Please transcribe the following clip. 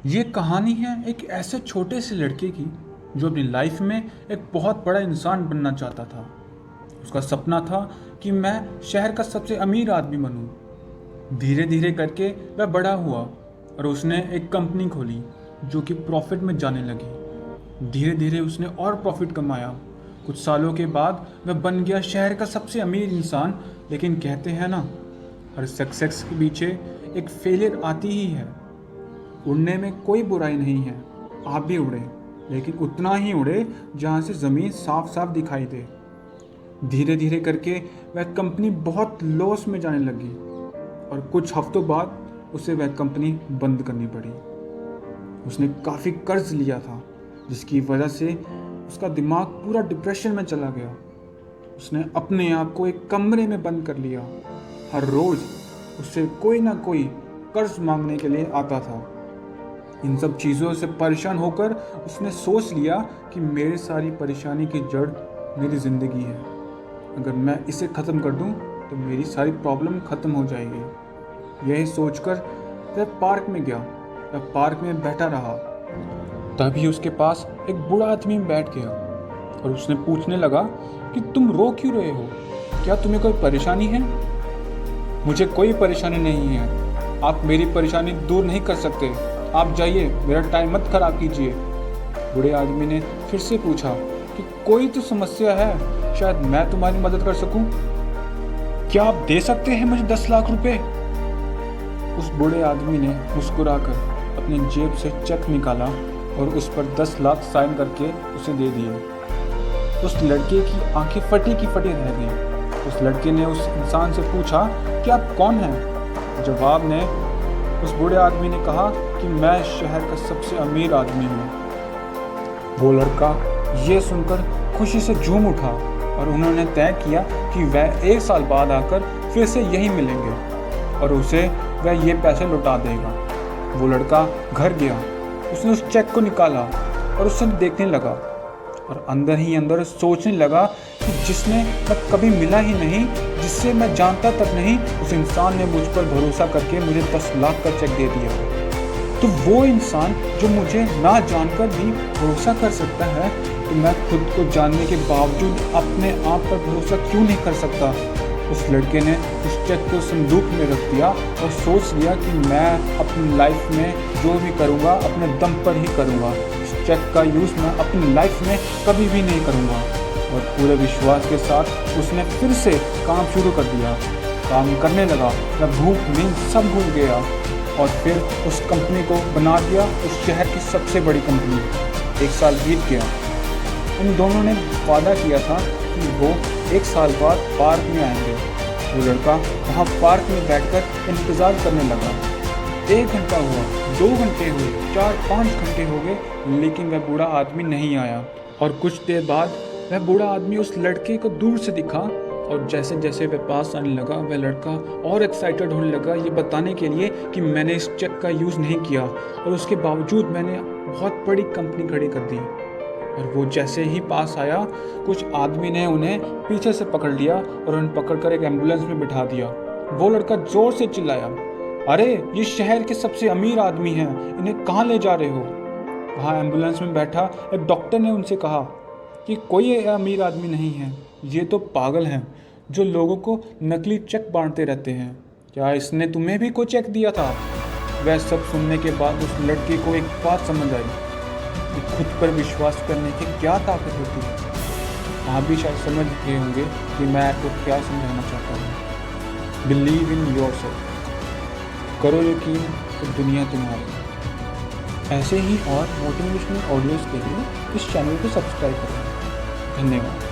ये कहानी है एक ऐसे छोटे से लड़के की जो अपनी लाइफ में एक बहुत बड़ा इंसान बनना चाहता था। उसका सपना था कि मैं शहर का सबसे अमीर आदमी बनूं। धीरे धीरे करके वह बड़ा हुआ और उसने एक कंपनी खोली जो कि प्रॉफिट में जाने लगी। धीरे धीरे उसने और प्रॉफिट कमाया। कुछ सालों के बाद वह बन गया शहर का सबसे अमीर इंसान। लेकिन कहते हैं ना, हर सक्सेस के पीछे एक फेलियर आती ही है। उड़ने में कोई बुराई नहीं है, आप भी उड़े, लेकिन उतना ही उड़े जहाँ से ज़मीन साफ साफ दिखाई दे। धीरे धीरे करके वह कंपनी बहुत लॉस में जाने लगी और कुछ हफ्तों बाद उसे वह कंपनी बंद करनी पड़ी। उसने काफ़ी कर्ज लिया था जिसकी वजह से उसका दिमाग पूरा डिप्रेशन में चला गया। उसने अपने आप को एक कमरे में बंद कर लिया। हर रोज़ उससे कोई ना कोई कर्ज मांगने के लिए आता था। इन सब चीज़ों से परेशान होकर उसने सोच लिया कि मेरी सारी परेशानी की जड़ मेरी ज़िंदगी है। अगर मैं इसे ख़त्म कर दूं तो मेरी सारी प्रॉब्लम ख़त्म हो जाएगी। यही सोचकर वह पार्क में गया। वह पार्क में बैठा रहा। तभी उसके पास एक बूढ़ा आदमी बैठ गया और उसने पूछने लगा कि तुम रो क्यों रहे हो? क्या तुम्हें कोई परेशानी है? मुझे कोई परेशानी नहीं है। आप मेरी परेशानी दूर नहीं कर सकते। आप जाइए, मेरा टाइम मत खराब कीजिए। बूढ़े आदमी ने फिर से पूछा कि कोई तो समस्या है, शायद मैं तुम्हारी मदद कर सकूं। क्या आप दे सकते हैं मुझे 10 लाख रुपए? उस बूढ़े आदमी ने मुस्कुराकर अपनी जेब से चेक निकाला और उस पर 10 लाख साइन करके उसे दे दिए। उस लड़के की आंखें फटी की फटी रह गईं। उस लड़के ने उस इंसान से पूछा कि आप कौन हैं? जवाब में उस बूढ़े आदमी ने कहा कि मैं शहर का सबसे अमीर आदमी हूँ। वो लड़का ये सुनकर खुशी से झूम उठा और उन्होंने तय किया कि वह 1 साल बाद आकर फिर से यहीं मिलेंगे और उसे वह ये पैसे लौटा देगा। वो लड़का घर गया। उसने उस चेक को निकाला और उसे देखने लगा और अंदर ही अंदर सोचने लगा कि जिसने मैं कभी मिला ही नहीं, जिससे मैं जानता तक नहीं, उस इंसान ने मुझ पर भरोसा करके मुझे 10 लाख का चेक दे दिया। तो वो इंसान जो मुझे ना जानकर भी भरोसा कर सकता है, तो मैं खुद को जानने के बावजूद अपने आप पर भरोसा क्यों नहीं कर सकता? उस लड़के ने उस चेक को संदूक में रख दिया और सोच लिया कि मैं अपनी लाइफ में जो भी करूँगा अपने दम पर ही करूँगा। इस चेक का यूज़ मैं अपनी लाइफ में कभी भी नहीं करूँगा। और पूरे विश्वास के साथ उसने फिर से काम शुरू कर दिया। काम करने लगा। वह भूख नींद सब भूल गया और फिर उस कंपनी को बना दिया उस शहर की सबसे बड़ी कंपनी। 1 साल बीत गया। उन दोनों ने वादा किया था कि वो 1 साल बाद पार्क में आएंगे। वो लड़का वहाँ पार्क में बैठकर इंतज़ार करने लगा। 1 घंटा हुआ, 2 घंटे हुए, 4-5 घंटे हो गए, लेकिन वह बूढ़ा आदमी नहीं आया। और कुछ देर बाद वह बूढ़ा आदमी उस लड़के को दूर से दिखा और जैसे जैसे वह पास आने लगा, वह लड़का और एक्साइटेड होने लगा ये बताने के लिए कि मैंने इस चेक का यूज़ नहीं किया और उसके बावजूद मैंने बहुत बड़ी कंपनी खड़ी कर दी। और वो जैसे ही पास आया, कुछ आदमी ने उन्हें पीछे से पकड़ लिया और उन्हें पकड़कर एक एम्बुलेंस में बिठा दिया। वो लड़का जोर से चिल्लाया, अरे ये शहर के सबसे अमीर आदमी हैं, इन्हें कहाँ ले जा रहे हो? वहाँ एम्बुलेंस में बैठा एक डॉक्टर ने उनसे कहा कि कोई अमीर आदमी नहीं है, ये तो पागल हैं जो लोगों को नकली चेक बांटते रहते हैं। क्या इसने तुम्हें भी कोई चेक दिया था? वह सब सुनने के बाद उस लड़के को एक बात समझ आई कि खुद पर विश्वास करने की क्या ताकत होती है। आप भी शायद समझ गए होंगे कि मैं आपको क्या समझाना चाहता हूँ। Believe in yourself. करो यकीन तो दुनिया तुम्हारी। ऐसे ही और मोटिवेशनल ऑडियोज़ के लिए इस चैनल को सब्सक्राइब करें। धन्यवाद।